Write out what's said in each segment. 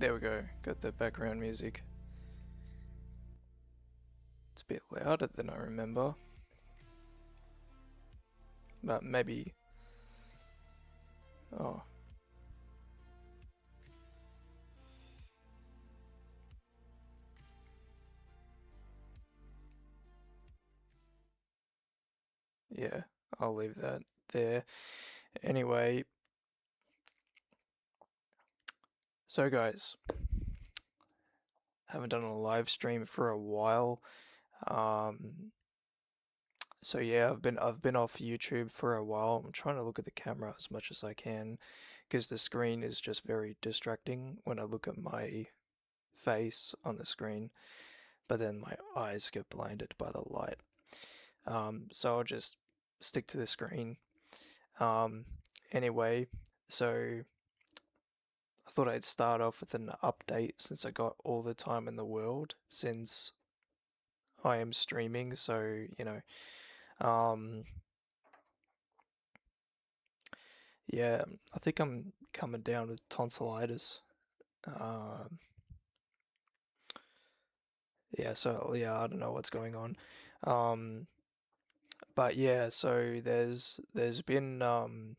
There we go. Got the background music. It's a bit louder than I remember. But maybe... Oh. Yeah, I'll leave that there. Anyway, so guys, haven't done a live stream for a while. So yeah, I've been off YouTube for a while. I'm trying to look at the camera as much as I can because the screen is just very distracting when I look at my face on the screen, but then my eyes get blinded by the light. So I'll just stick to the screen. Anyway, so I thought I'd start off with an update since I got all the time in the world since I am streaming. So, um, yeah, I think I'm coming down with tonsillitis. Um, yeah, so yeah, I don't know what's going on. Um, but yeah, so there's been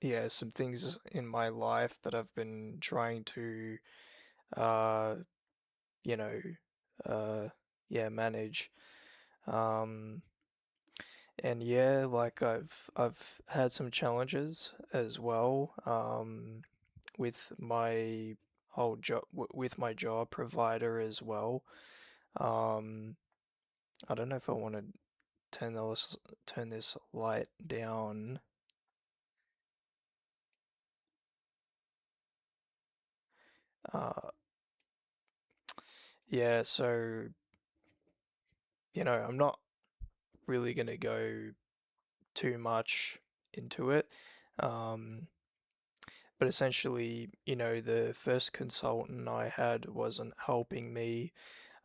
yeah, some things in my life that I've been trying to uh you know uh yeah, manage. Um and yeah, like I've had some challenges as well with my whole job with my job provider as well. Um I don't know if I want to turn this light down. Uh yeah, so I'm not really going to go too much into it. Um, but essentially, the first consultant I had wasn't helping me.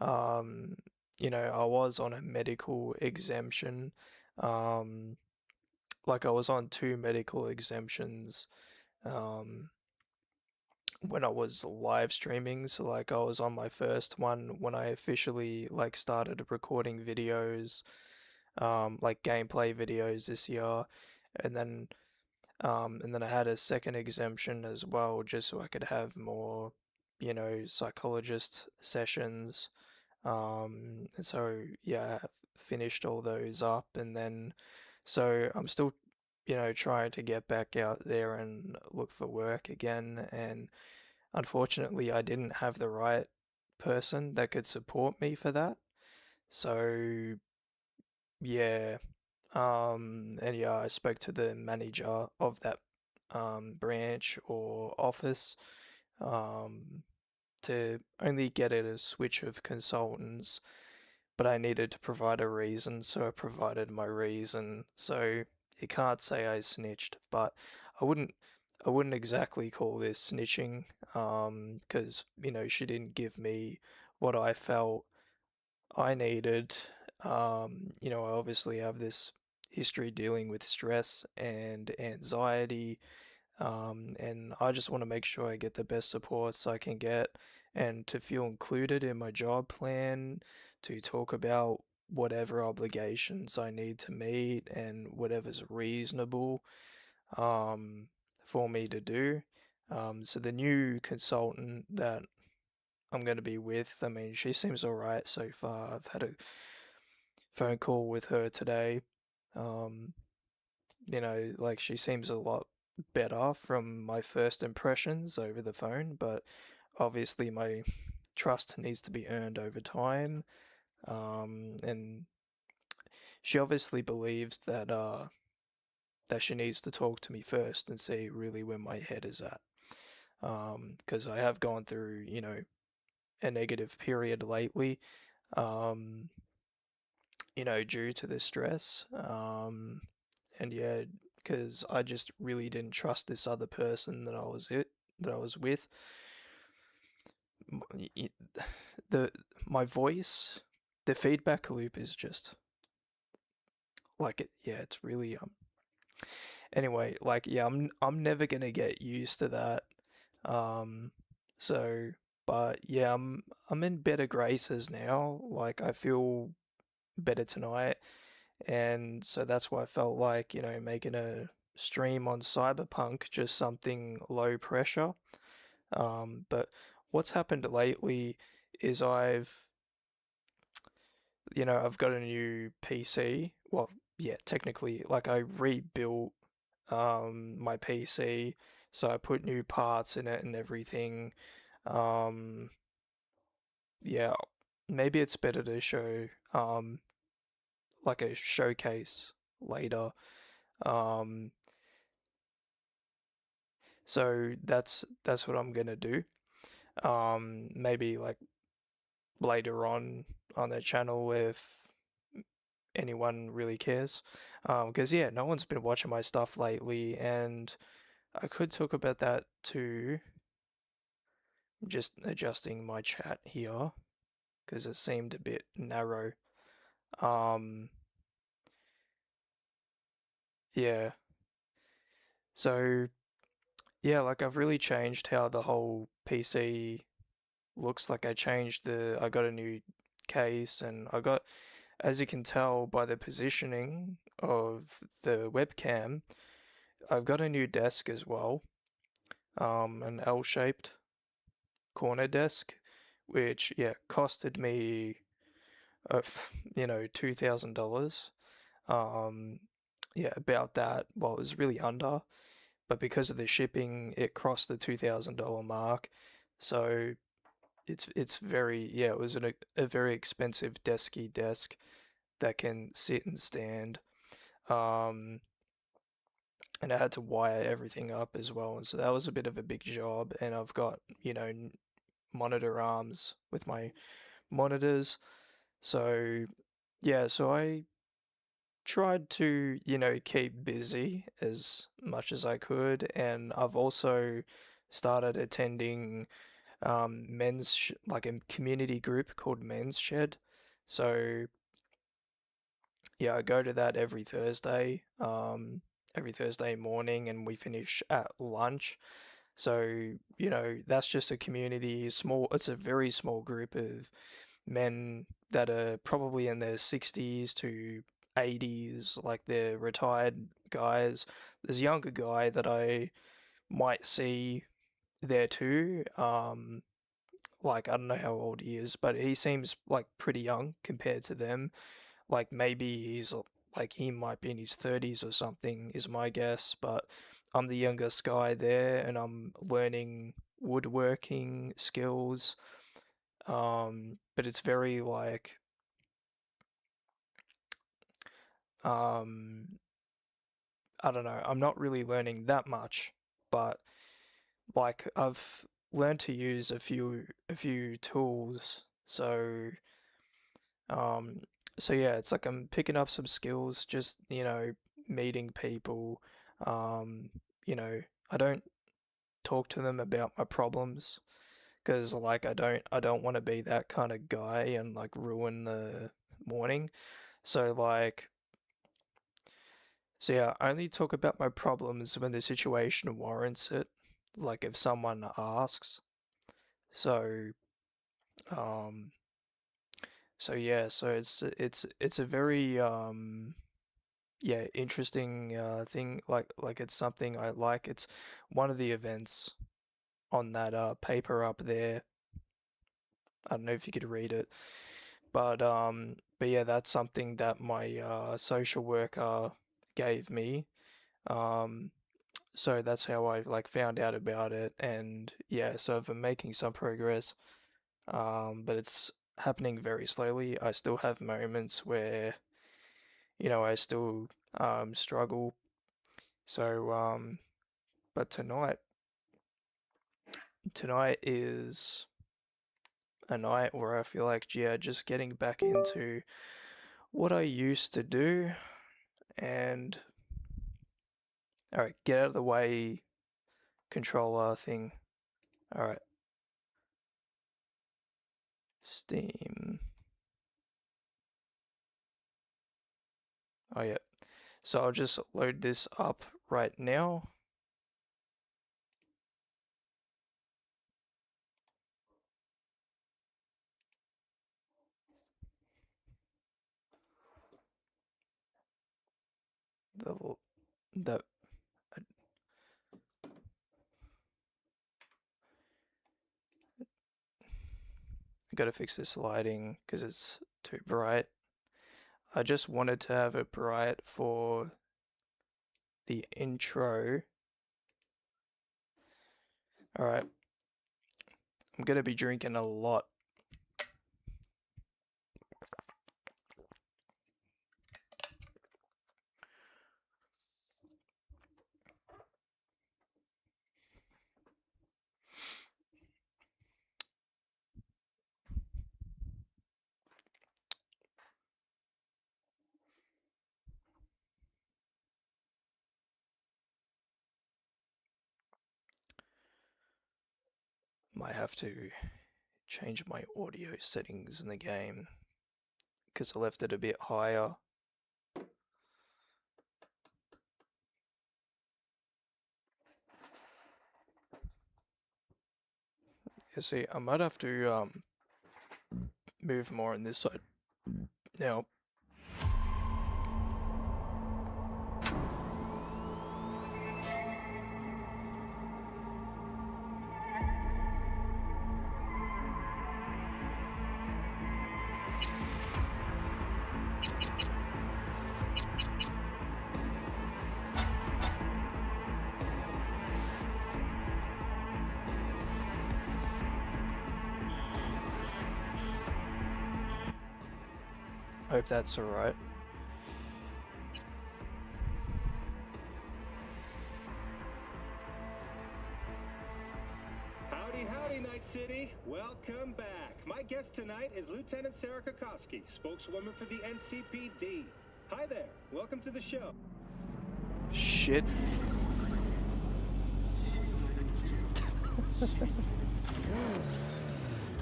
Um, I was on a medical exemption. Um, like I was on two medical exemptions um, when I was live streaming. So like I was on my first one when I officially like started recording videos, like gameplay videos this year, and then I had a second exemption as well, just so I could have more, psychologist sessions. And so yeah, I finished all those up, and then so I'm still, trying to get back out there and look for work again. And unfortunately, I didn't have the right person that could support me for that. So yeah, and yeah, I spoke to the manager of that branch or office um, to only get it a switch of consultants, but I needed to provide a reason, so I provided my reason. So you can't say I snitched, but I wouldn't I wouldn't exactly call this snitching, because she didn't give me what I felt I needed. I obviously have this history dealing with stress and anxiety, and I just want to make sure I get the best supports I can get and to feel included in my job plan, to talk about whatever obligations I need to meet and whatever's reasonable um, for me to do. So the new consultant that I'm going to be with, I mean, she seems all right so far. I've had a phone call with her today. Um, like she seems a lot better from my first impressions over the phone, but obviously my trust needs to be earned over time. And she obviously believes that she needs to talk to me first and see really where my head is at. Because I have gone through, a negative period lately. Um, due to the stress. And yeah, because I just really didn't trust this other person that I was with. The my voice, the feedback loop is just like it. Yeah, it's really. Anyway, like yeah, I'm never gonna get used to that. Um, so, but yeah, I'm in better graces now. Like I feel better tonight, and so that's why I felt like, making a stream on Cyberpunk, just something low pressure. But what's happened lately is I've got a new PC. Well, yeah, technically, like I rebuilt my PC, so I put new parts in it and everything. Um, yeah, maybe it's better to show like a showcase later. Um, so that's what I'm gonna do. Maybe like later on the channel if anyone really cares. Because yeah, no one's been watching my stuff lately, and I could talk about that too. Just adjusting my chat here because it seemed a bit narrow. Um, yeah. So yeah, like I've really changed how the whole PC looks. Like I got a new case, and as you can tell by the positioning of the webcam, I've got a new desk as well. An L-shaped corner desk, which yeah costed me, uh, $2,000. Um, yeah, about that. Well, it was really under, but because of the shipping, it crossed the $2,000 mark. So it's very yeah, it was a very expensive desky desk that can sit and stand. Um, and I had to wire everything up as well, and so that was a bit of a big job. And I've got monitor arms with my monitors. So yeah, so I tried to, keep busy as much as I could, and I've also started attending like a community group called Men's Shed. So yeah, I go to that every Thursday morning, and we finish at lunch. So, that's just a community, it's a very small group of men that are probably in their 60s to 80s, like they're retired guys. There's a younger guy that I might see there too. Like I don't know how old he is, but he seems like pretty young compared to them. Like maybe like he might be in his 30s or something, is my guess, but I'm the youngest guy there and I'm learning woodworking skills. But it's very like um I don't know, I'm not really learning that much, but like I've learned to use a few tools. Um so yeah, it's like I'm picking up some skills, just, meeting people. Um, you know, I don't talk to them about my problems because like I don't want to be that kind of guy and like ruin the morning. So like So yeah, I only talk about my problems when the situation warrants it, like if someone asks. So, um, so yeah, so it's a very yeah, interesting thing. Like it's something I like. It's one of the events on that paper up there. I don't know if you could read it, but yeah, that's something that my social worker gave me. Um, So that's how I like found out about it, and yeah, so I've been making some progress, but it's happening very slowly. I still have moments where, I still struggle. So but tonight is a night where I feel like, yeah, just getting back into what I used to do, and all right, get out of the way controller thing. All right, Steam. Oh yeah. So I'll just load this up right now. the I gotta fix this lighting because it's too bright. I just wanted to have it bright for the intro. Alright. I'm gonna be drinking a lot. Might have to change my audio settings in the game because I left it a bit higher. You see, I might have to move more on this side now. Hope that's alright. Howdy, howdy, Night City. Welcome back. My guest tonight is Lieutenant Sarah Kokoski, spokeswoman for the NCPD. Hi there. Welcome to the show. Shit.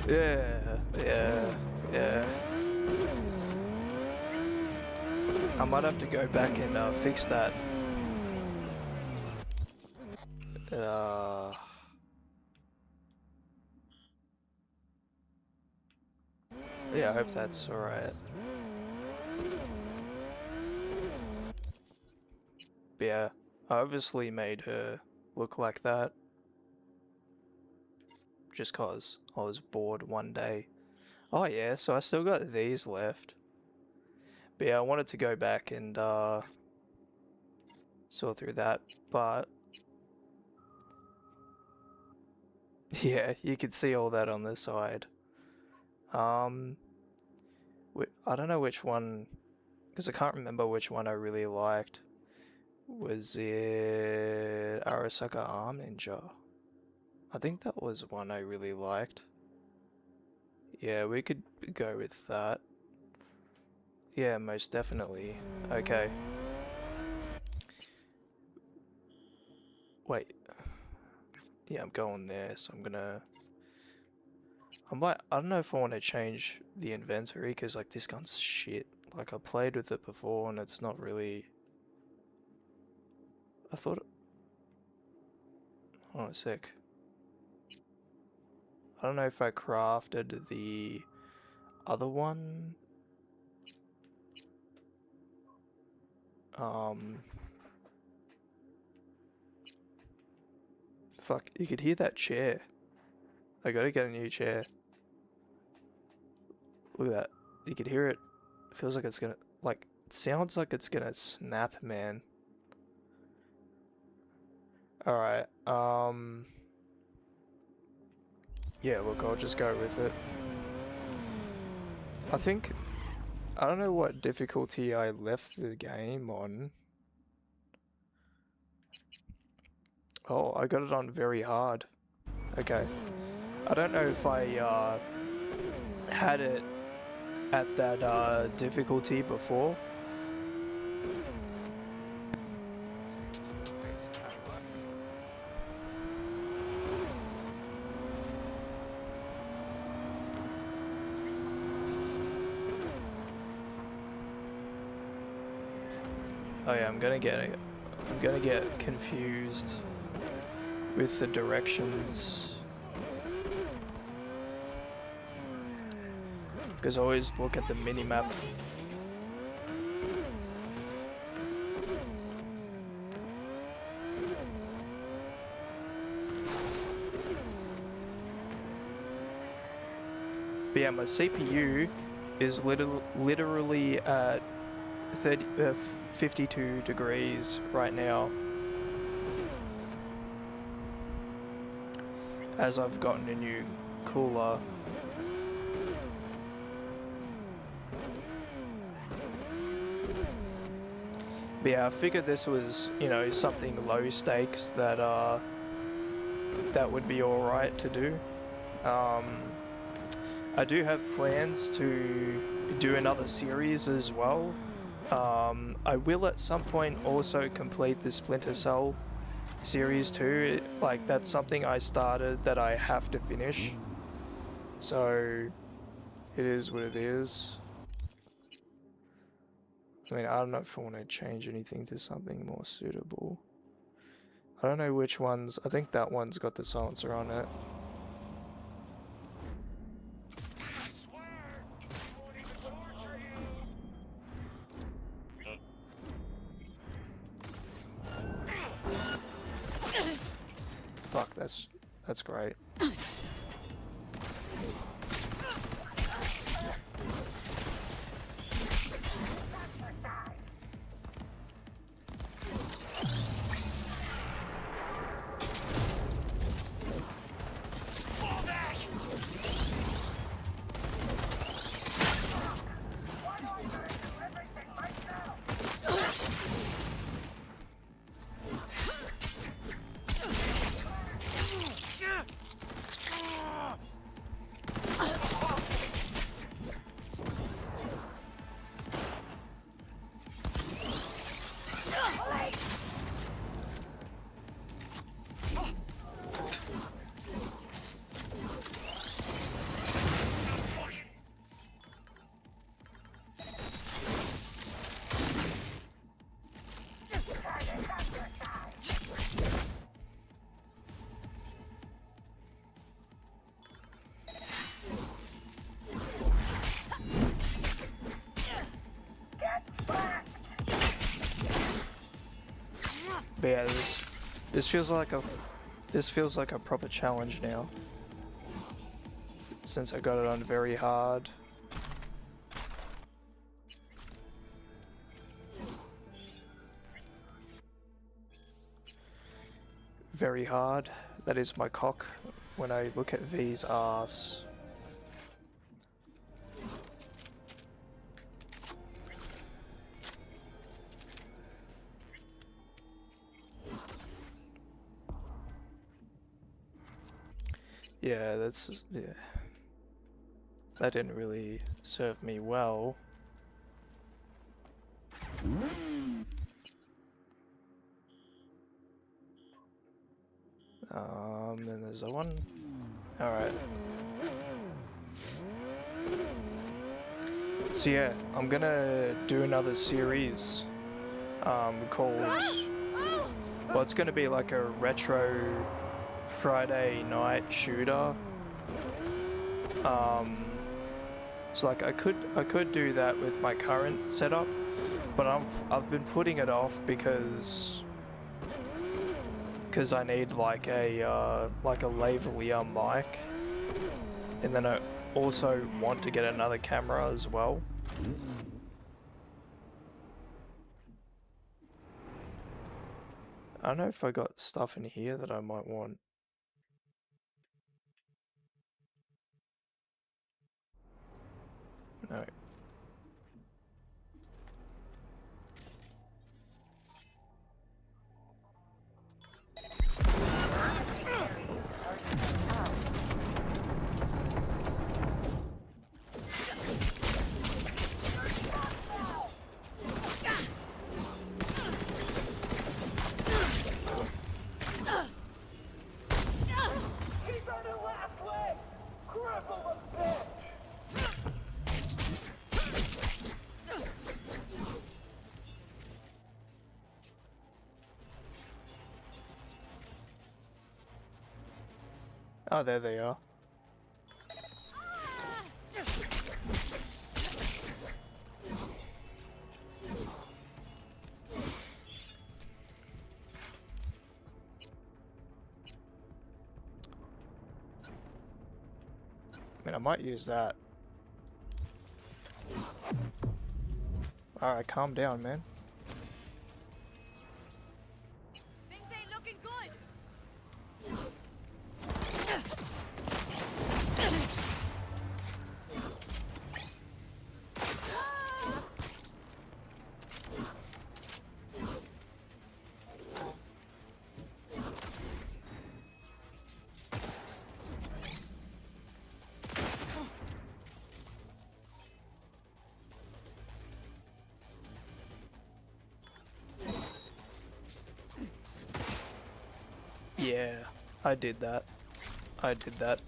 Yeah. I might have to go back and fix that. Yeah, I hope that's alright. Yeah, I obviously made her look like that just cause I was bored one day. Oh yeah, so I still got these left. But yeah, I wanted to go back and sort through that, but yeah, you can see all that on the side. I don't know which one, because I can't remember which one I really liked. Was it Arasaka Arm Ninja? I think that was one I really liked. Yeah, we could go with that. Yeah, most definitely. Okay. Wait. Yeah, I'm going there, so I'm gonna... I don't know if I want to change the inventory, because like this gun's shit. Like I played with it before and it's not really... I thought... Hold on a sec. I don't know if I crafted the other one. Fuck, you could hear that chair. I gotta get a new chair. Look at that. You could hear it. It feels like it's gonna... Like, it sounds like it's gonna snap, man. Alright, yeah, look, I'll just go with it. I think... I don't know what difficulty I left the game on. Oh, I got it on very hard. Okay. I don't know if I had it at that difficulty before. Oh yeah, I'm gonna get confused with the directions. Because I always look at the minimap. But yeah, my CPU is literally at 52 degrees right now, as I've gotten a new cooler. But yeah, I figured this was, you know, something low stakes that that would be alright to do. I do have plans to do another series as well. I will at some point also complete the Splinter Cell series too. Like, that's something I started that I have to finish. So it is what it is. I mean, I don't know if I want to change anything to something more suitable. I don't know which ones. I think that one's got the silencer on it. Fuck, that's great. But yeah, this feels like a proper challenge now. Since I got it on very hard. Very hard. That is my cock when I look at V's ass. Yeah, yeah. That didn't really serve me well. Then there's a one. Alright. So yeah, I'm gonna do another series called, well, it's gonna be like a retro Friday night shooter. So like I could do that with my current setup, but I've been putting it off because I need like a lavalier mic, and then I also want to get another camera as well. I don't know if I got stuff in here that I might want. No. Oh, there they are. I mean, I might use that. Alright, calm down, man. Things ain't looking good. Yeah, I did that. I did that.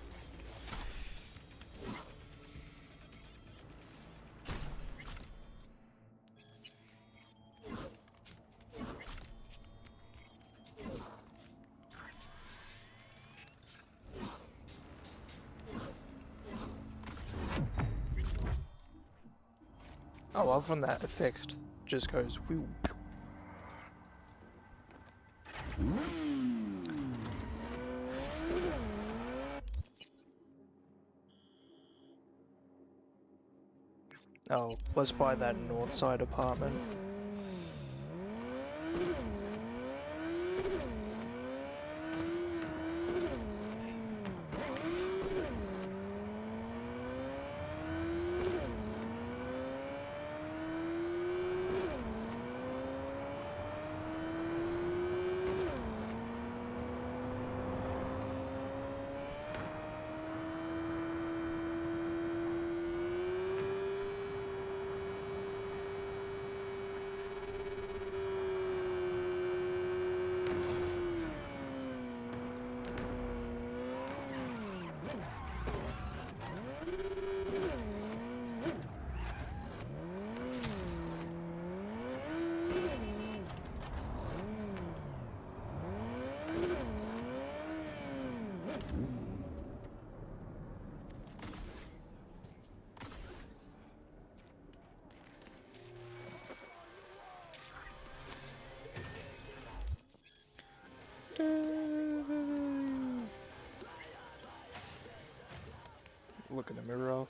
I love when that effect just goes whew. Oh, let's buy that north side apartment. Look in the mirror.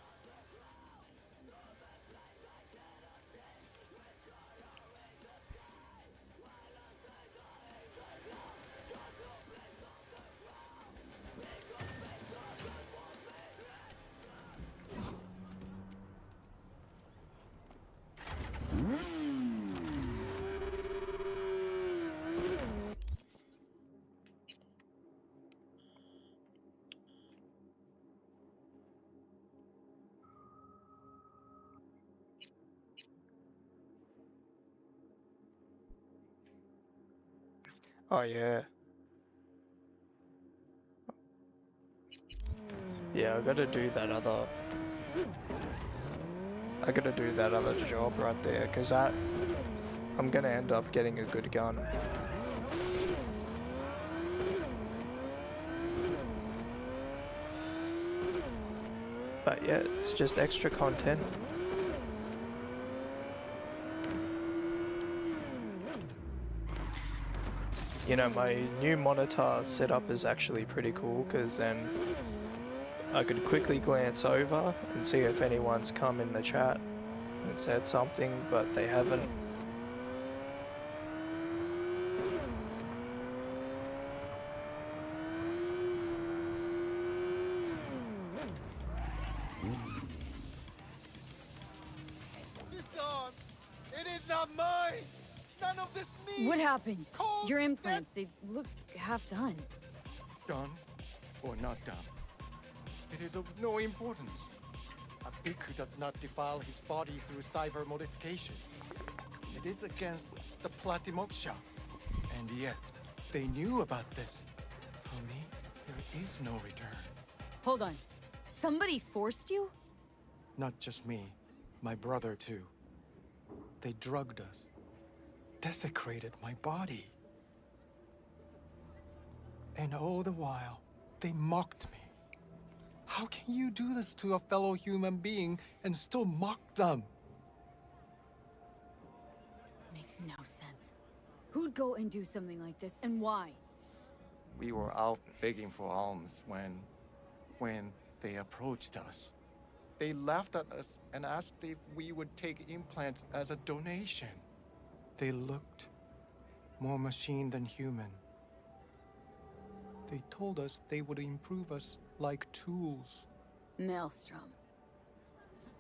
Oh yeah. Yeah, I gotta do that other job right there, cause that I'm gonna end up getting a good gun. But yeah, it's just extra content. You know, my new monitor setup is actually pretty cool, because then I could quickly glance over and see if anyone's come in the chat and said something, but they haven't. This arm, it is not mine! None of this means! What happened? Cold Your implants, they look half done. Done or not done, it is of no importance. A bhikkhu does not defile his body through cyber modification. It is against the Platimoksha. And yet, they knew about this. For me, there is no return. Hold on. Somebody forced you? Not just me, my brother too. They drugged us, desecrated my body. And all the while, they mocked me. How can you do this to a fellow human being and still mock them? Makes no sense. Who'd go and do something like this, and why? We were out begging for alms when they approached us. They laughed at us and asked if we would take implants as a donation. They looked more machine than human. They told us they would improve us like tools. Maelstrom.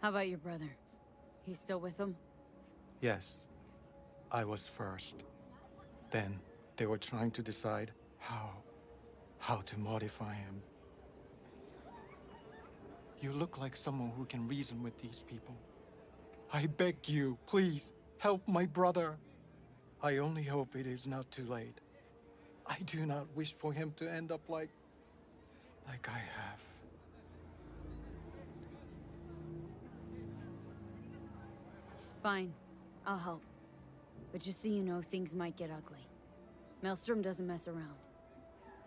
How about your brother? He's still with them? Yes, I was first. Then they were trying to decide how to modify him. You look like someone who can reason with these people. I beg you, please, help my brother. I only hope it is not too late. I do not wish for him to end up like I have. Fine. I'll help. But just so you know, things might get ugly. Maelstrom doesn't mess around.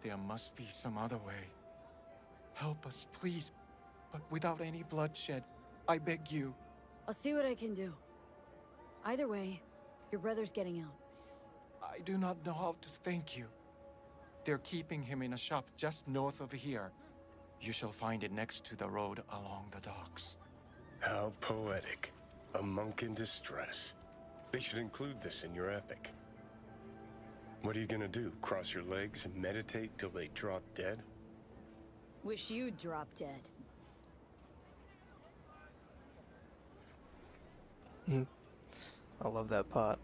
There must be some other way. Help us, please, but without any bloodshed. I beg you. I'll see what I can do. Either way, your brother's getting out. I do not know how to thank you. They're keeping him in a shop just north of here. You shall find it next to the road along the docks. How poetic. A monk in distress. They should include this in your epic. What are you gonna do? Cross your legs and meditate till they drop dead? Wish you'd drop dead. I love that part.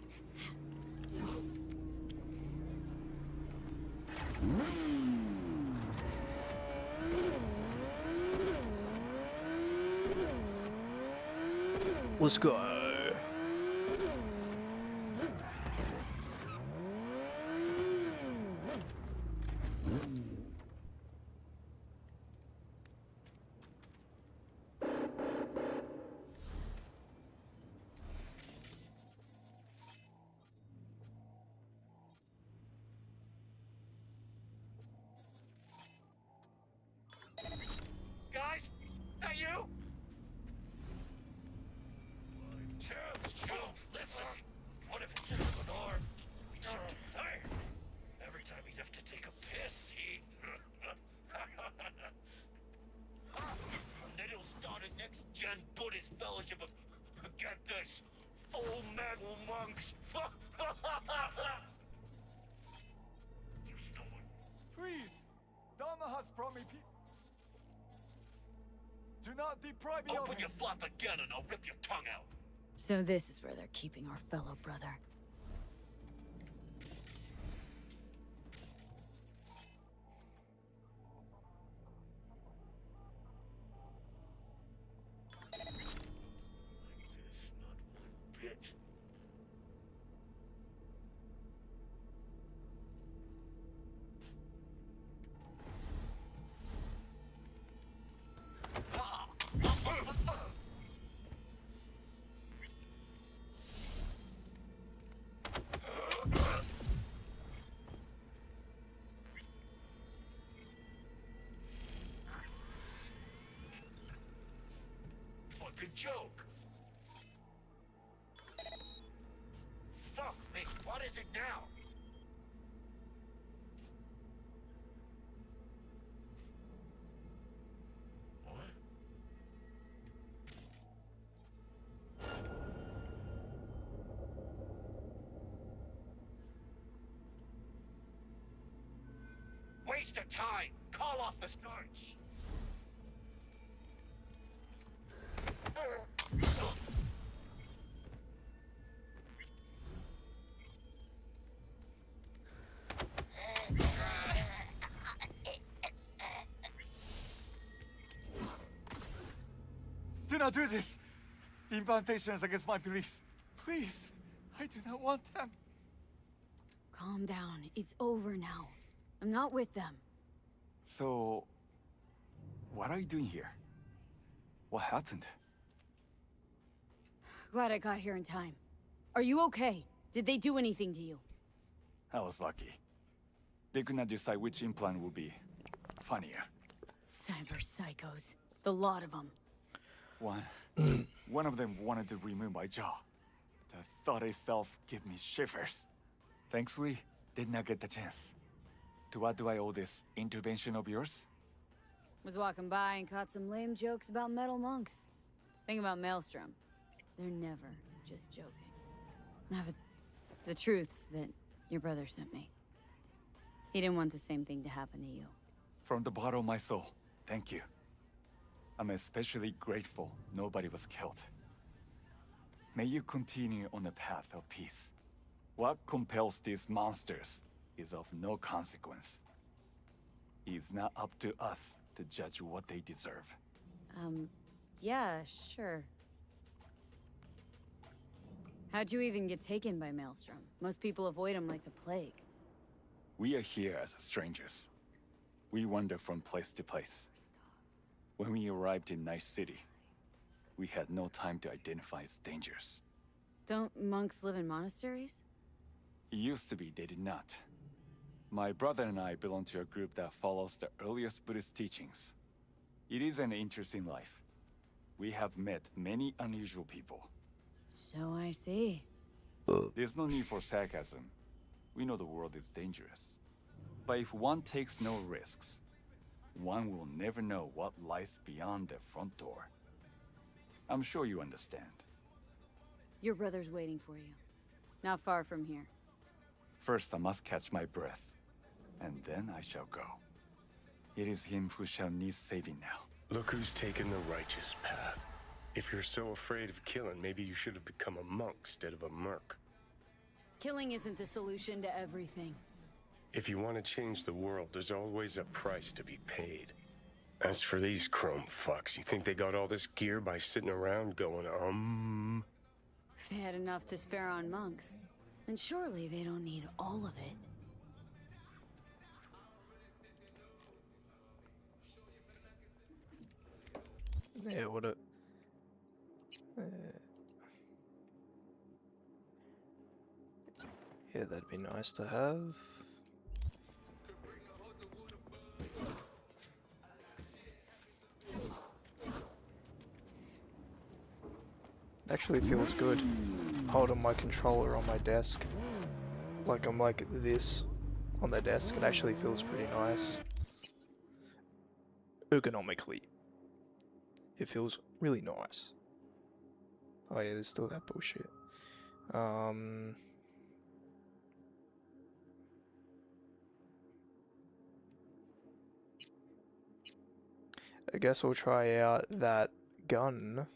Let's go. Guys, that you? Chumps, listen. What if instead of an arm, we chipped a thigh? Every time he'd have to take a piss, he... And then he'll start a next-gen Buddhist fellowship of, get this, full metal monks. You stole it. Please! Dharma has brought me Do not deprive me of Open him! your flap again and I'll rip your tongue out. So this is where they're keeping our fellow brother. Like this, not one bit. Fucking joke. Fuck me, what is it now? What? Waste of time! Call off the starch! Do not do this! The implantation is against my beliefs. Please, I do not want them. Calm down. It's over now. I'm not with them. So, what are you doing here? What happened? Glad I got here in time. Are you okay? Did they do anything to you? I was lucky. They could not decide which implant would be funnier. Cyber psychos. The lot of them. One of them wanted to remove my jaw. The thought itself gave me shivers. Thankfully, did not get the chance. To what do I owe this intervention of yours? Was walking by and caught some lame jokes about metal monks. Thing about Maelstrom, they're never just joking. Now, but the truth's that your brother sent me. He didn't want the same thing to happen to you. From the bottom of my soul, thank you. I'm especially grateful nobody was killed. May you continue on the path of peace. What compels these monsters is of no consequence. It's not up to us to judge what they deserve. Yeah, sure. How'd you even get taken by Maelstrom? Most people avoid him like the plague. We are here as strangers. We wander from place to place. When we arrived in Night City, we had no time to identify its dangers. Don't monks live in monasteries? It used to be they did not. My brother and I belong to a group that follows the earliest Buddhist teachings. It is an interesting life. We have met many unusual people. So I see. There's no need for sarcasm. We know the world is dangerous. But if one takes no risks, one will never know what lies beyond the front door. I'm sure you understand. Your brother's waiting for you. Not far from here. First, I must catch my breath, and then I shall go. It is him who shall need saving now. Look who's taken the righteous path. If you're so afraid of killing, maybe you should have become a monk instead of a merc. Killing isn't the solution to everything. If you want to change the world, there's always a price to be paid. As for these chrome fucks, you think they got all this gear by sitting around going, If they had enough to spare on monks, then surely they don't need all of it. Yeah, what a... yeah, that'd be nice to have. Actually feels good holding my controller on my desk. Like I'm like this on the desk. It actually feels pretty nice. Ergonomically. It feels really nice. Oh yeah, there's still that bullshit. I guess we'll try out that gun.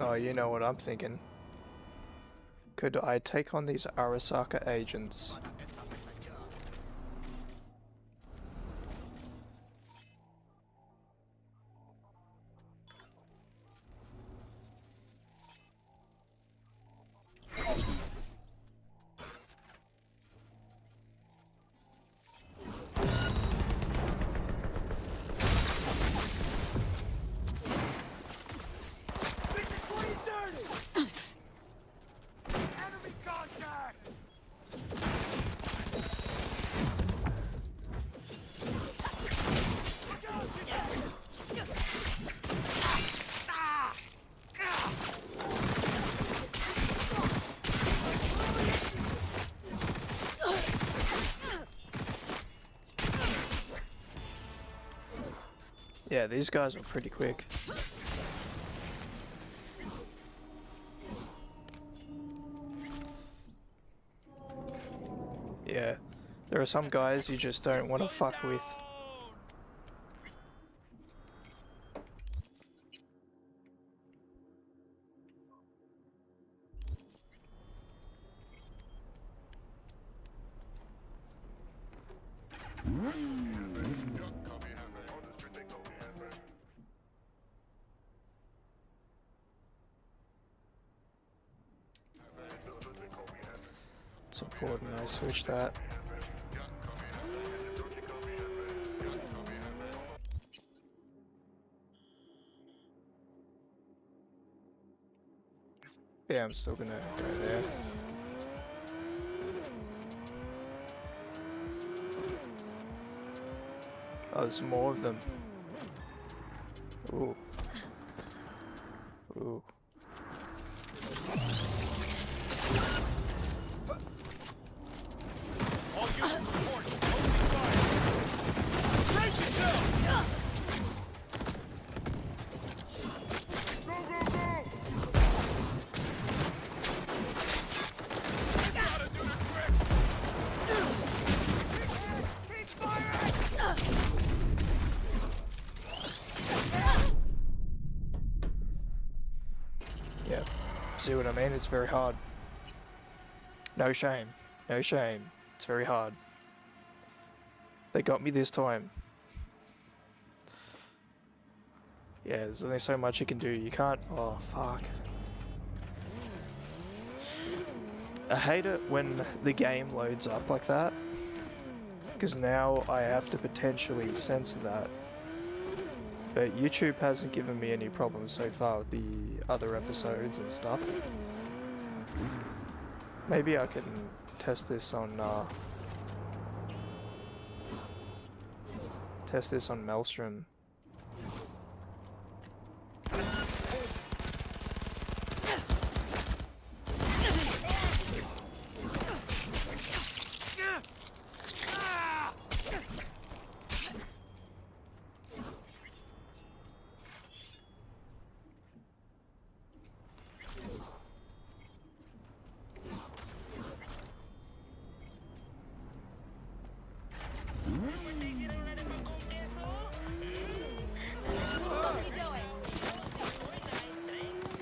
Oh, you know what I'm thinking. Could I take on these Arasaka agents? Yeah, these guys are pretty quick. Yeah, there are some guys you just don't want to fuck with. It's important I switch that. Yeah, I'm still gonna go there. Oh, there's more of them. Ooh. Ooh. All units report. Opening fire. Brace yourself! Yeah. See what I mean? It's very hard. No shame. No shame. It's very hard. They got me this time. Yeah, there's only so much you can do. You can't... Oh, fuck. I hate it when the game loads up like that. Because now I have to potentially censor that. But YouTube hasn't given me any problems so far with the other episodes and stuff. Maybe I can test this on Maelstrom.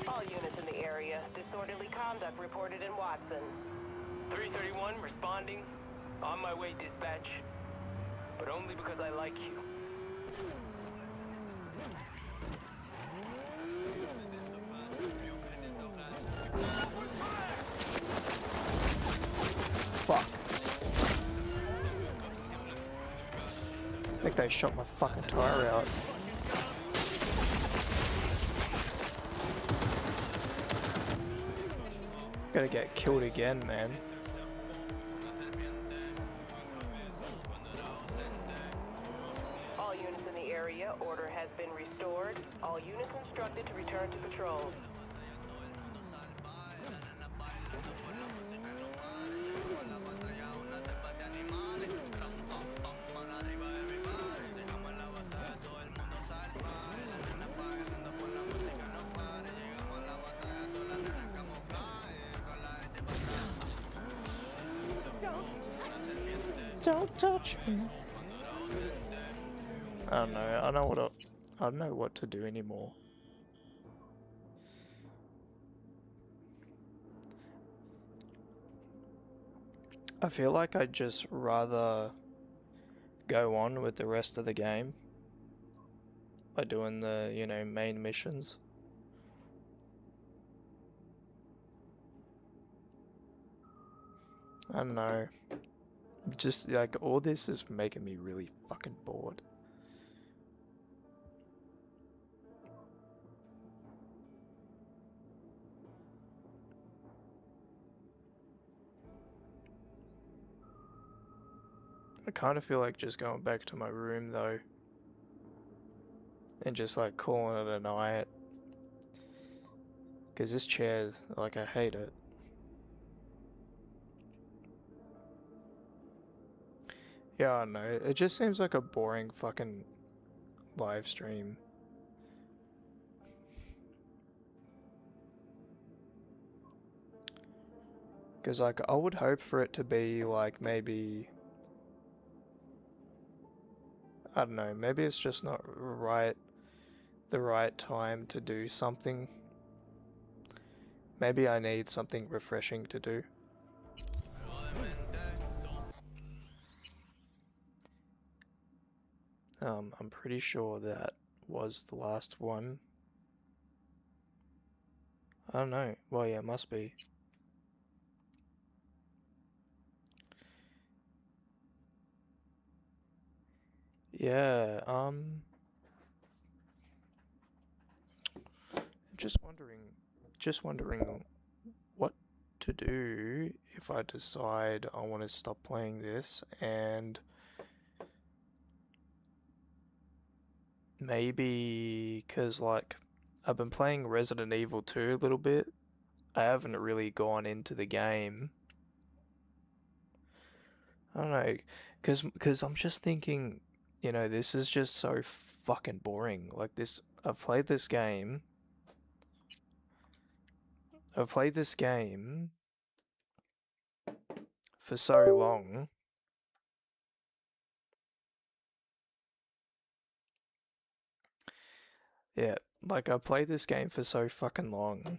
All units in the area. Disorderly conduct reported in Watson. 331 responding. On my way, dispatch. But only because I like you. Fuck. I think they shot my fucking tire out. Gonna get killed again, man. All units in the area. Order has been restored. All units instructed to return to patrol. Don't touch me. I don't know. I don't know what to do anymore. I feel like I'd just rather go on with the rest of the game by doing the, you know, main missions. I don't know. Just like all this is making me really fucking bored. I kind of feel like just going back to my room though. And just like calling it a night. Because this chair, like, I hate it. Yeah, I don't know. It just seems like a boring fucking live stream. Because, like, I would hope for it to be, like, maybe... I don't know, maybe it's just not the right time to do something. Maybe I need something refreshing to do. I'm pretty sure that was the last one. I don't know. Well, yeah, it must be. Yeah, just wondering to do if I decide I want to stop playing this, and maybe because like I've been playing Resident Evil 2 a little bit. I haven't really gone into the game. I don't know, because I'm just thinking, this is just so fucking boring. Like this, I've played this game. I've played this game for so long. Yeah, like I played this game for so fucking long,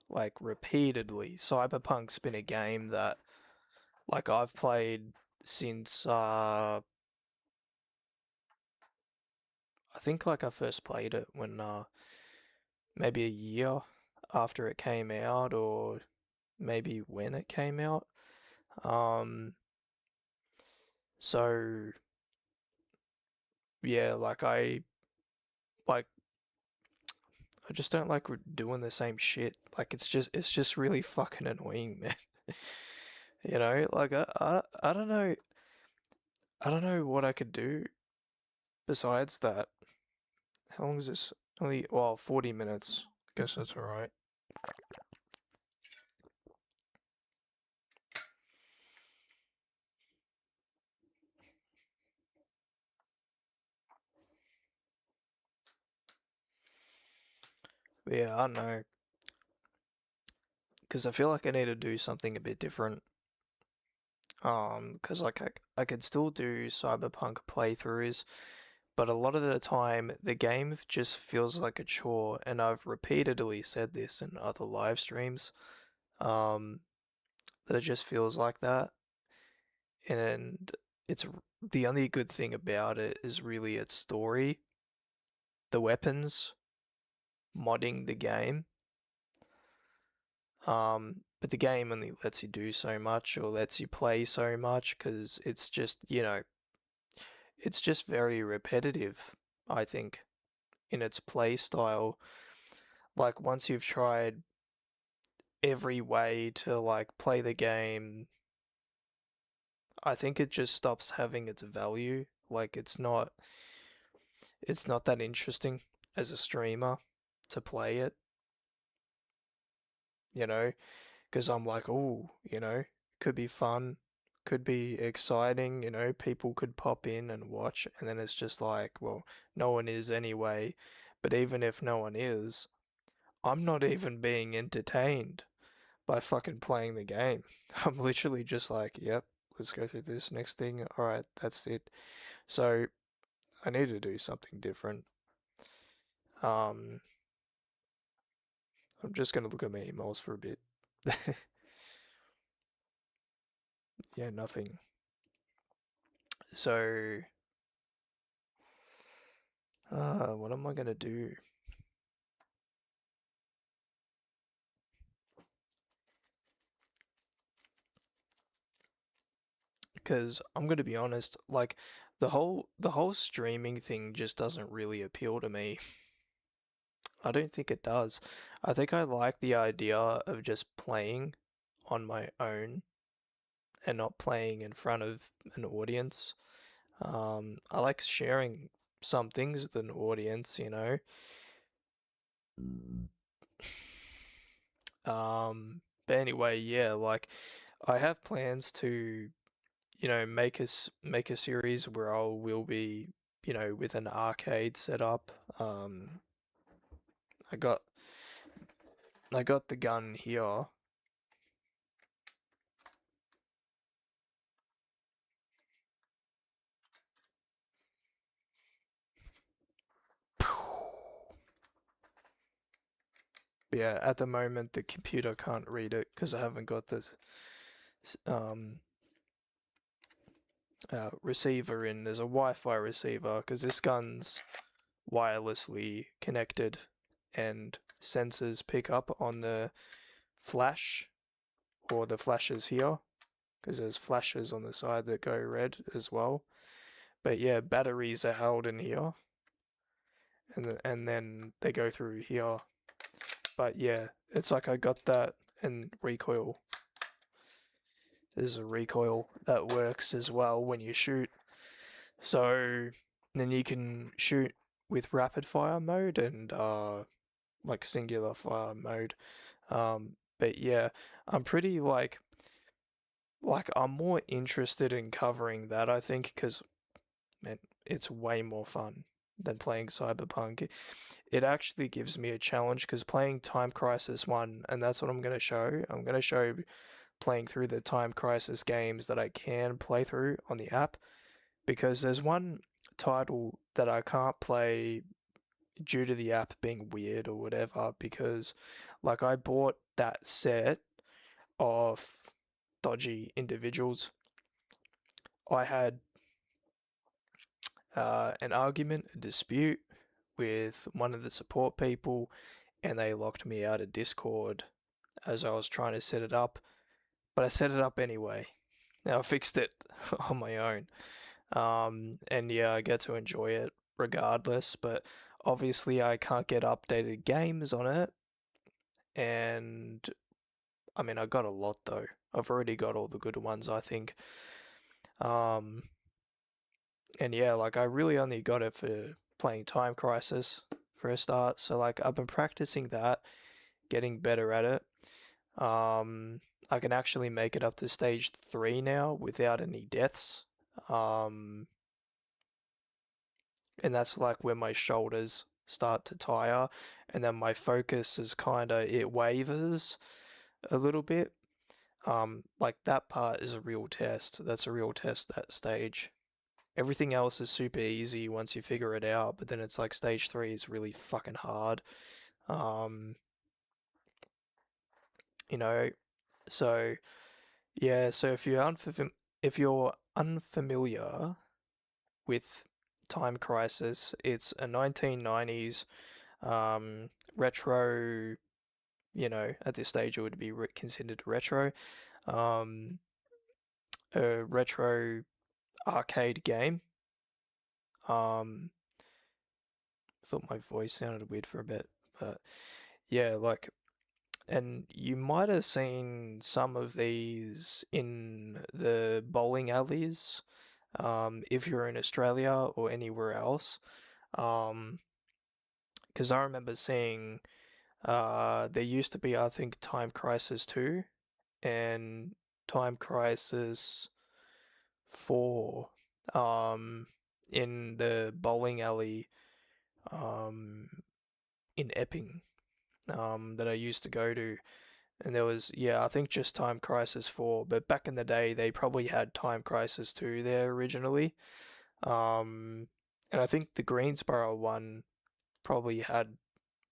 like repeatedly. Cyberpunk's been a game that, like, I've played since I think like I first played it when maybe a year after it came out, or maybe when it came out. Um, so yeah, like I just don't like doing the same shit. Like it's just really fucking annoying, man. Like I don't know. I don't know what I could do besides that. How long is this? Only, well, 40 minutes. Guess that's alright. Yeah, I don't know. Because I feel like I need to do something a bit different. Because like I could still do Cyberpunk playthroughs, but a lot of the time the game just feels like a chore, and I've repeatedly said this in other live streams. Um, that it just feels like that, and it's the only good thing about it is really its story, the weapons, modding the game. But the game only lets you do so much or lets you play so much because it's just, it's just very repetitive, I think, in its play style. Like, once you've tried every way to, like, play the game, I think it just stops having its value. Like, it's not that interesting as a streamer to play it, you know? Because I'm like, oh, could be fun, could be exciting, people could pop in and watch, and then it's just like, well, no one is anyway. But even if no one is, I'm not even being entertained by fucking playing the game. I'm literally just like, yep, let's go through this next thing. All right, that's it. So I need to do something different. Um, I'm just gonna look at my emails for a bit. Yeah, nothing. So, what am I gonna do? Because I'm gonna be honest, like the whole streaming thing just doesn't really appeal to me. I don't think it does. I think I like the idea of just playing on my own and not playing in front of an audience. I like sharing some things with an audience. But anyway, yeah, like I have plans to, make a series where I will be, with an arcade setup. I got I got the gun here. Yeah, at the moment the computer can't read it because I haven't got this um receiver in. There's a Wi-Fi receiver because this gun's wirelessly connected, and sensors pick up on the flash or the flashes here because there's flashes on the side that go red as well. But yeah, batteries are held in here, and then they go through here. But yeah, it's like I got that, and recoil. There's a recoil that works as well when you shoot. So then you can shoot with rapid fire mode and like singular fire mode. But yeah, I'm pretty like I'm more interested in covering that, I think, because man, it's way more fun than playing Cyberpunk. It actually gives me a challenge because playing Time Crisis 1, and that's what I'm going to show. I'm going to show playing through the Time Crisis games that I can play through on the app, because there's one title that I can't play due to the app being weird or whatever, because like I bought that set of dodgy individuals. I had an argument, a dispute with one of the support people, and they locked me out of Discord as I was trying to set it up. But I set it up anyway. Now I fixed it on my own. And yeah, I get to enjoy it regardless, but obviously I can't get updated games on it. And I mean, I got a lot though. I've already got all the good ones, I think. Um, and yeah, like I really only got it for playing Time Crisis for a start. So like I've been practicing that, getting better at it. I can actually make it up to stage 3 now without any deaths. And that's like where my shoulders start to tire, and then my focus is it wavers a little bit. Like that part is a real test. That's a real test, that stage. Everything else is super easy once you figure it out, but then it's like stage 3 is really fucking hard. You know, so yeah, so if you're unfamiliar with Time Crisis, it's a 1990s retro, at this stage it would be considered retro, um, a retro arcade game. I thought my voice sounded weird for a bit, but yeah, like, and you might have seen some of these in the bowling alleys, if you're in Australia or anywhere else. Because I remember seeing, there used to be, I think, Time Crisis 2 and Time Crisis 4, in the bowling alley, um, in Epping, that I used to go to. And there was, yeah, I think just Time Crisis 4, but back in the day, they probably had Time Crisis 2 there originally. And I think the Greensboro one probably had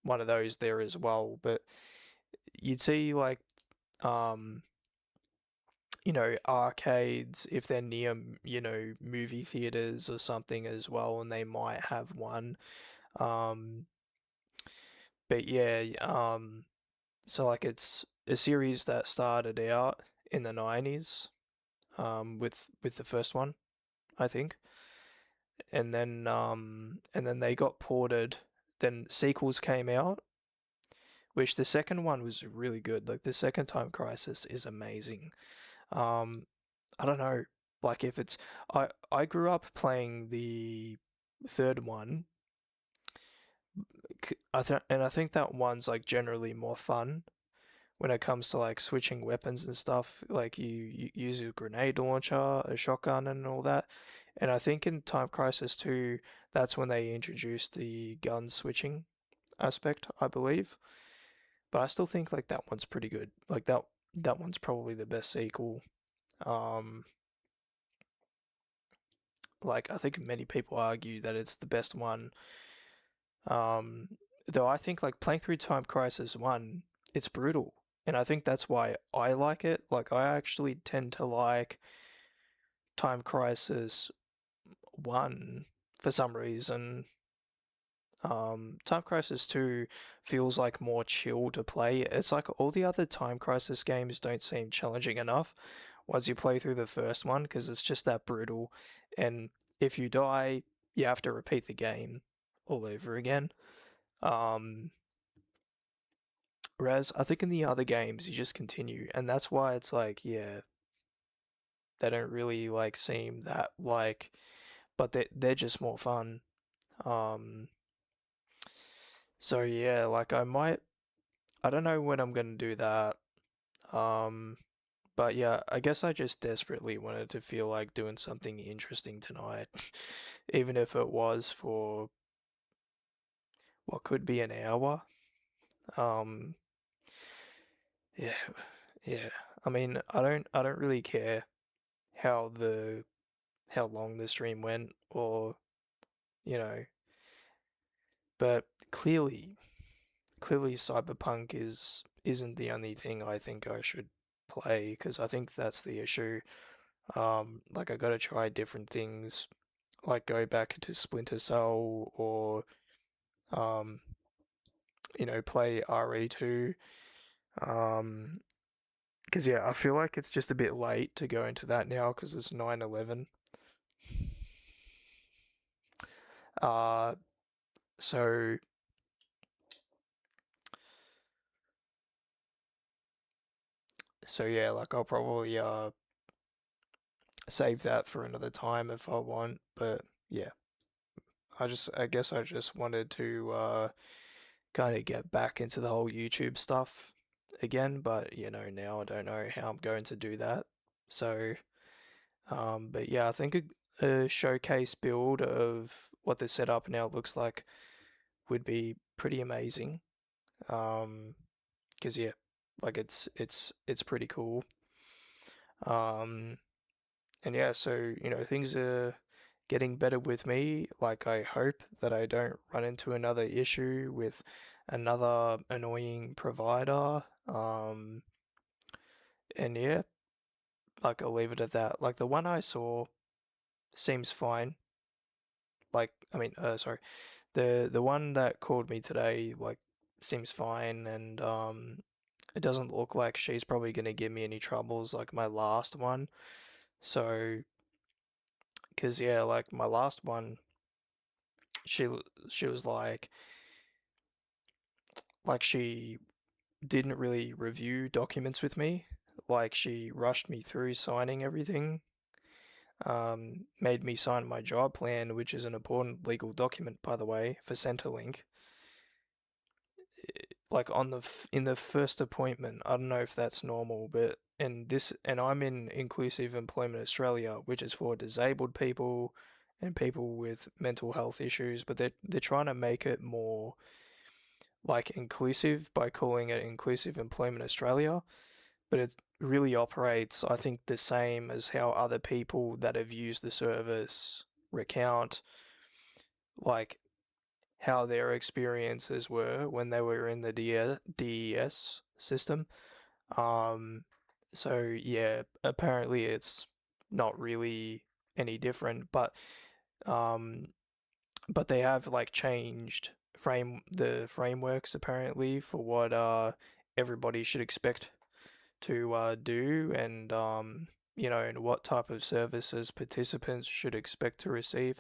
one of those there as well, but you'd see like, um, arcades if they're near, movie theaters or something as well, and they might have one. Um, but yeah, so like it's a series that started out in the 90s, with the first one, I think. And then they got ported, then sequels came out, which the second one was really good. Like the second Time Crisis is amazing. I don't know, like if it's I grew up playing the third one. I think that one's like generally more fun when it comes to like switching weapons and stuff. Like you use a grenade launcher, a shotgun, and all that. And I think in Time Crisis 2, that's when they introduced the gun switching aspect, I believe. But I still think like that one's pretty good. Like that one's probably the best sequel. Um, like I think many people argue that it's the best one. Um, though I think like playing through Time Crisis 1, it's brutal. And I think that's why I like it. Like I actually tend to like Time Crisis 1 for some reason. Time Crisis 2 feels like more chill to play. It's like all the other Time Crisis games don't seem challenging enough once you play through the first one, because it's just that brutal. And if you die, you have to repeat the game all over again. Um, Whereas I think in the other games you just continue, and that's why it's like, yeah, they don't really like seem that like, but they're just more fun. Um, so yeah, like I don't know when I'm gonna do that. Um, but yeah, I guess I just desperately wanted to feel like doing something interesting tonight, even if it was for what could be an hour. Um, yeah, yeah. I mean, I don't really care how how long the stream went or, you know, but clearly Cyberpunk isn't the only thing I think I should play because I think that's the issue. Like I gotta try different things, like go back to Splinter Cell or um, play RE2. Um, because yeah, I feel like it's just a bit late to go into that now because it's 9/11. Uh, so yeah, like I'll probably save that for another time if I want. But yeah, I guess I just wanted to kind of get back into the whole YouTube stuff again. But now I don't know how I'm going to do that. So but yeah, I think a showcase build of what the setup now looks like would be pretty amazing. Because yeah, like it's pretty cool. Um, and yeah, so things are getting better with me. Like I hope that I don't run into another issue with another annoying provider. And yeah, like I'll leave it at that. Like the one I saw seems fine. Like I mean, sorry, the one that called me today like seems fine, and it doesn't look like she's probably gonna give me any troubles like my last one. So, because yeah, like my last one, she she was like she didn't really review documents with me. Like she rushed me through signing everything. Made me sign my job plan, which is an important legal document, by the way, for Centrelink. Like in the first appointment, I don't know if that's normal, but and I'm in Inclusive Employment Australia, which is for disabled people and people with mental health issues, but they're trying to make it more like inclusive by calling it Inclusive Employment Australia, but it really operates, I think, the same as how other people that have used the service recount, like how their experiences were when they were in the DES system. Um, so yeah, apparently it's not really any different, um, but they have like changed the frameworks apparently for what everybody should expect to do, and and what type of services participants should expect to receive.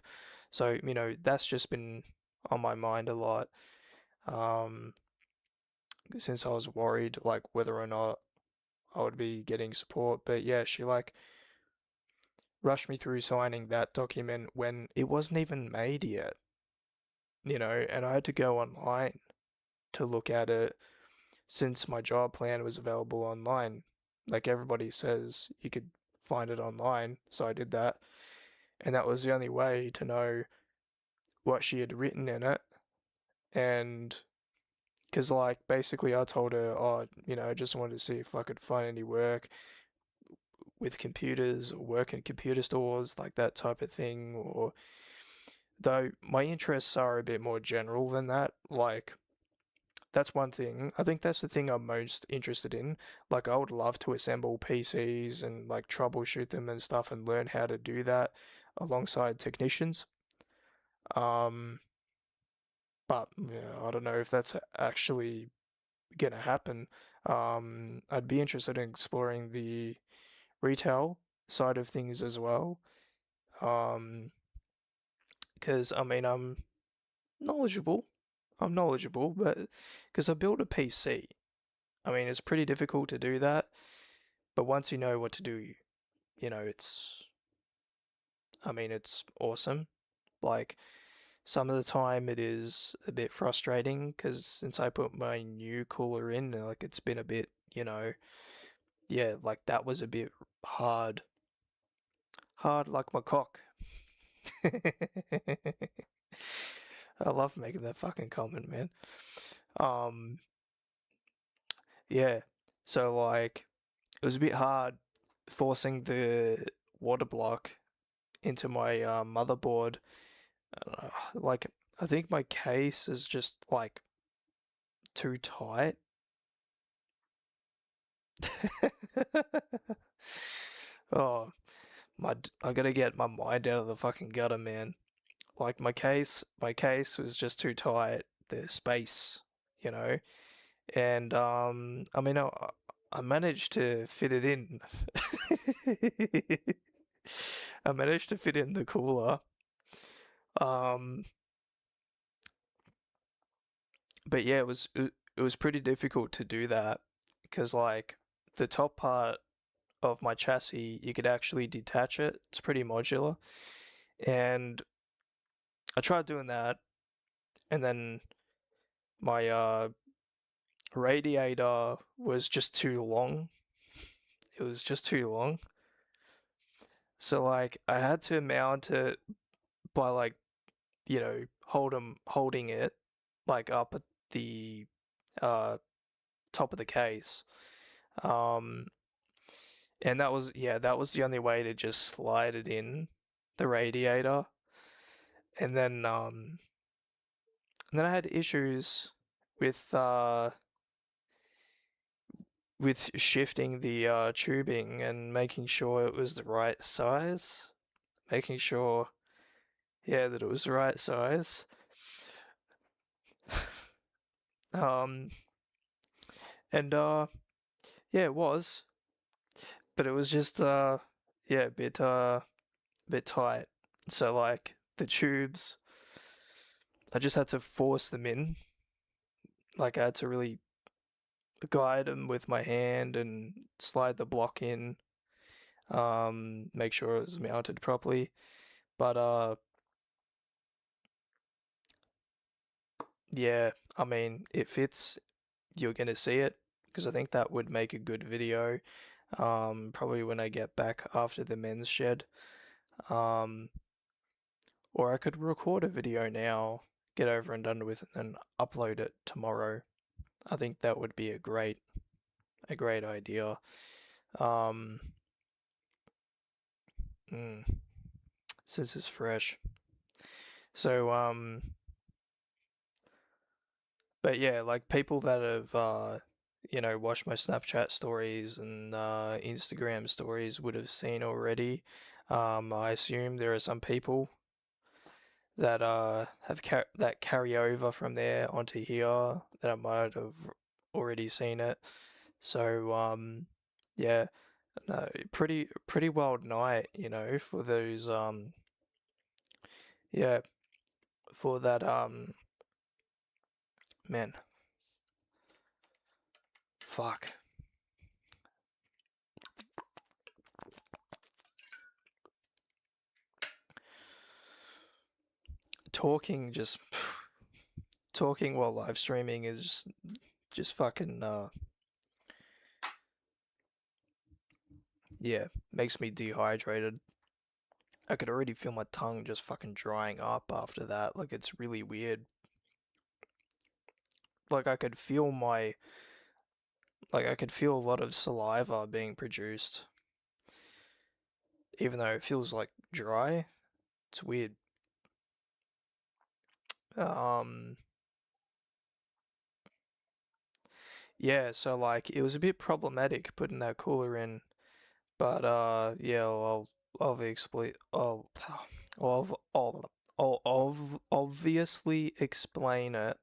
So that's just been on my mind a lot, um, since I was worried like whether or not I would be getting support. But yeah, she like rushed me through signing that document when it wasn't even made yet, and I had to go online to look at it since my job plan was available online. Like everybody says, you could find it online, so I did that. And that was the only way to know what she had written in it. And because, like, basically, I told her, oh, I just wanted to see if I could find any work with computers or work in computer stores, like that type of thing. Or, though my interests are a bit more general than that, like, that's one thing. I think that's the thing I'm most interested in. Like, I would love to assemble PCs and like troubleshoot them and stuff and learn how to do that alongside technicians. Um, but I don't know if that's actually gonna happen. I'd be interested in exploring the retail side of things as well. Um, because I mean, knowledgeable. I'm knowledgeable, but because I built a PC. I mean, it's pretty difficult to do that, but once you know what to do, you know, it's awesome. Like, some of the time it is a bit frustrating because since I put my new cooler in, like, it's been a bit, yeah, like that was a bit hard. Hard like my cock. I love making that fucking comment, man. Um, yeah. So like, it was a bit hard forcing the water block into my motherboard. Like, I think my case is just like too tight. Oh, I gotta get my mind out of the fucking gutter, man. Like my case was just too tight. The space, you know. And I mean, I managed to fit it in. I managed to fit in the cooler. Um, but yeah, it was pretty difficult to do that because like the top part of my chassis, you could actually detach it. It's pretty modular, and I tried doing that, and then my radiator was just too long. It was just too long. So like I had to mount it by like, holding it like up at the uh top of the case. Um and that was the only way to just slide it in the radiator. And then I had issues with with shifting the tubing and making sure it was the right size. Making sure, yeah, that it was the right size. Um, and yeah, it was, but it was just yeah, bit tight. So like the tubes, I just had to force them in. Like I had to really guide them with my hand and slide the block in. Make sure it was mounted properly. But yeah, I mean, it fits. You're gonna see it because I think that would make a good video. Probably when I get back after the men's shed. Um, or I could record a video now, get over and done with, and then upload it tomorrow. I think that would be a great idea. Um, mm, since it's fresh. So, but yeah, like people that have, watched my Snapchat stories and Instagram stories would have seen already. I assume there are some people that that carry over from there onto here that I might have already seen it. So yeah, no, pretty wild night, for those yeah, for that man, fuck. Talking just talking while live streaming is just fucking yeah, makes me dehydrated. I could already feel my tongue just fucking drying up after that. Like it's really weird. Like I could feel a lot of saliva being produced, even though it feels like dry. It's weird. Um, yeah, so like it was a bit problematic putting that cooler in, but yeah, I'll explain. I'll obviously explain it.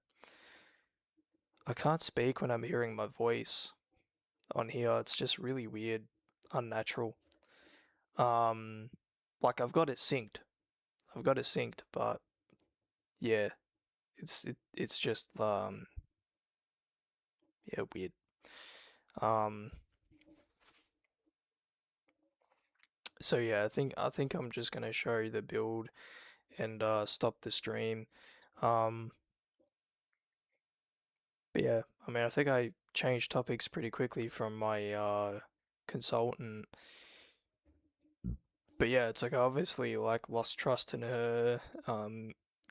I can't speak when I'm hearing my voice on here. It's just really weird, unnatural. Um, like I've got it synced. I've got it synced, but yeah, it's just yeah, weird. Um, so yeah, I think I'm just gonna show the build and stop the stream. Um, but yeah, I mean, I think I changed topics pretty quickly from my consultant. But yeah, it's like I obviously like lost trust in her,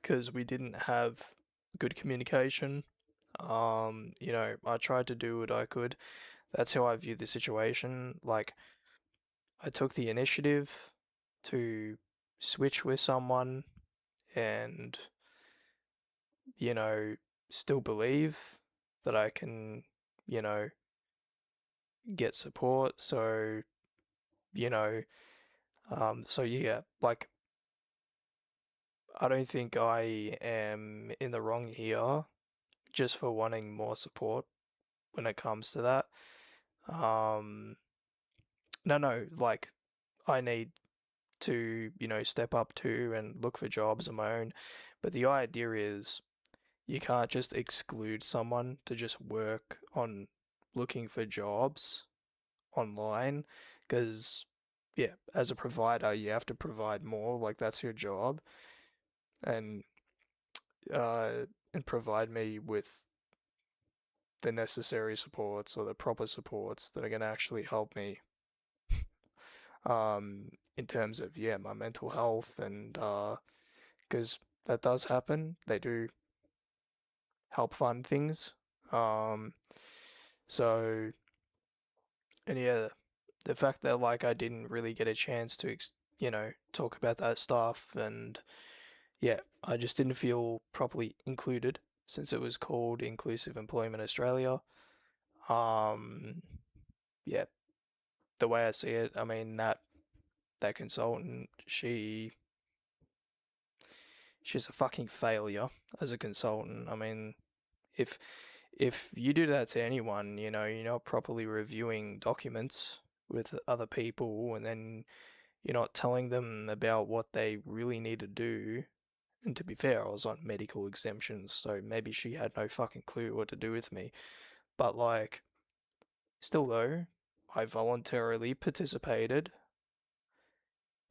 because we didn't have good communication. I tried to do what I could. That's how I view the situation. Like, I took the initiative to switch with someone and, you know, still believe that I can, you know, get support. So, you know, so yeah, like, I don't think I am in the wrong here just for wanting more support when it comes to that. Um, no, like, I need to, step up to and look for jobs on my own. But the idea is you can't just exclude someone to just work on looking for jobs online because, yeah, as a provider, you have to provide more. Like, that's your job. And, uh, and provide me with the necessary supports or the proper supports that are going to actually help me in terms of, yeah, my mental health. And because that does happen, they do help fund things. um so, and yeah, the fact that like I didn't really get a chance to talk about that stuff, and yeah, I just didn't feel properly included since it was called Inclusive Employment Australia. um yeah, the way I see it, I mean, that consultant, she's a fucking failure as a consultant. I mean, if if you do that to anyone, you're not properly reviewing documents with other people, and then you're not telling them about what they really need to do. And to be fair, I was on medical exemptions, so maybe she had no fucking clue what to do with me. But like, still though, I voluntarily participated,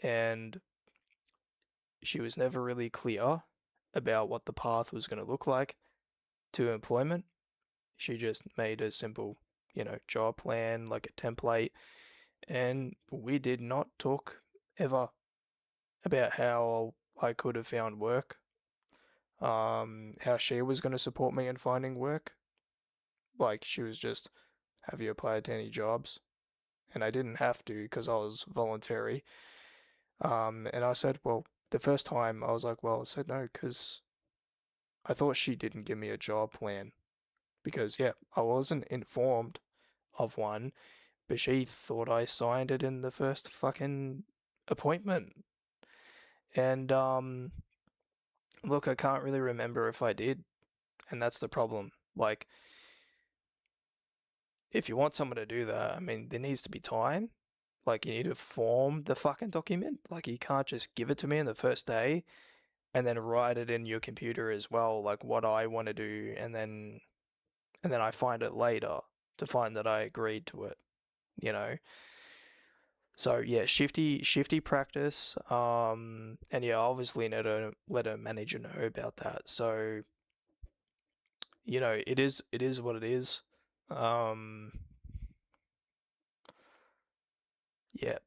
and she was never really clear about what the path was going to look like to employment. She just made a simple, job plan, like a template, and we did not talk ever about how I could have found work, how she was going to support me in finding work. Like, she was just, have you applied to any jobs? And I didn't have to because I was voluntary. And I said, well, the first time I was like, well, I said no because I thought she didn't give me a job plan. Because, yeah, I wasn't informed of one, but she thought I signed it in the first fucking appointment. And look, I can't really remember if I did, and that's the problem. Like, if you want someone to do that, I mean, there needs to be time. Like, you need to form the fucking document. Like, you can't just give it to me in the first day and then write it in your computer as well, like what I want to do, and then I find it later to find that I agreed to it, you know. So yeah, shifty practice. And yeah, obviously let a manager know about that. So, it is what it is. Um, yeah,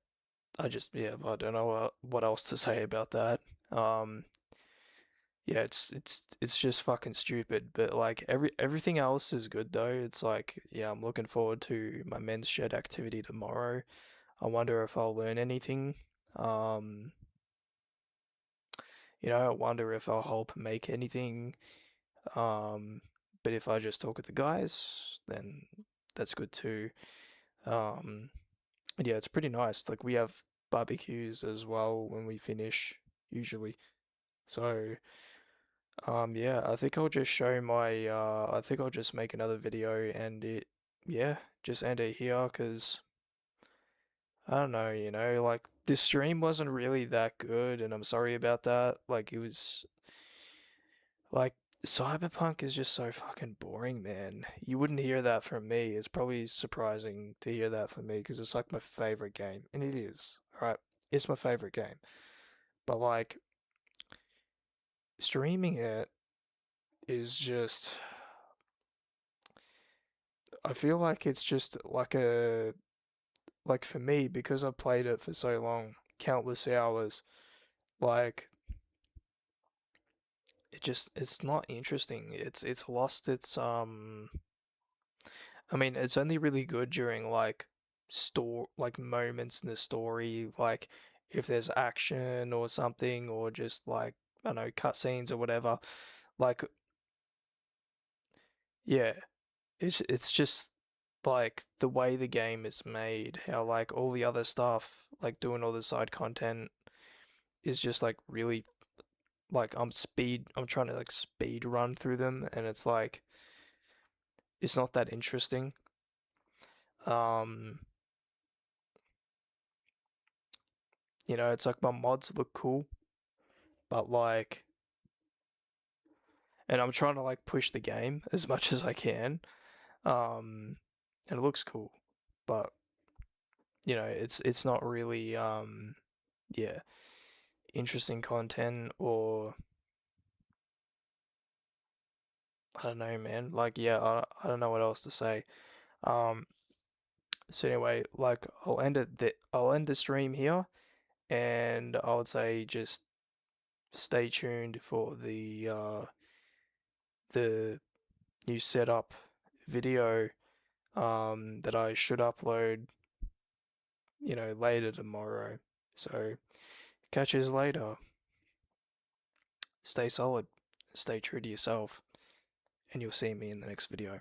I don't know what else to say about that. Um, yeah, it's just fucking stupid. But like everything else is good though. It's like, yeah, I'm looking forward to my men's shed activity tomorrow. I wonder if I'll learn anything. Um, I wonder if I'll help make anything. Um, but if I just talk with the guys, then that's good too. Um, and yeah, it's pretty nice. Like, we have barbecues as well when we finish usually. So, yeah, I think I'll just show my, I think I'll just make another video and yeah, just end it here because I don't know, like, this stream wasn't really that good, and I'm sorry about that. Like, it was like Cyberpunk is just so fucking boring, man. You wouldn't hear that from me. It's probably surprising to hear that from me because it's like my favorite game, and it is, right? It's my favorite game. But like streaming it is just I feel like it's just like for me because I've played it for so long, countless hours, like it's not interesting. It's lost its I mean, it's only really good during like moments in the story, like if there's action or something, or just like I don't know, cutscenes or whatever. Like yeah, it's just like the way the game is made, how like all the other stuff, like doing all the side content is just like really like I'm trying to like speed run through them and it's like it's not that interesting. Um, it's like my mods look cool, but like and I'm trying to like push the game as much as I can. Um, and it looks cool, but it's not really yeah, interesting content or I don't know, man. Like yeah, I don't know what else to say. Um, so anyway, like I'll end the stream here and I would say just stay tuned for the new setup video that I should upload, later tomorrow. So catch you later. Stay solid, stay true to yourself, and you'll see me in the next video.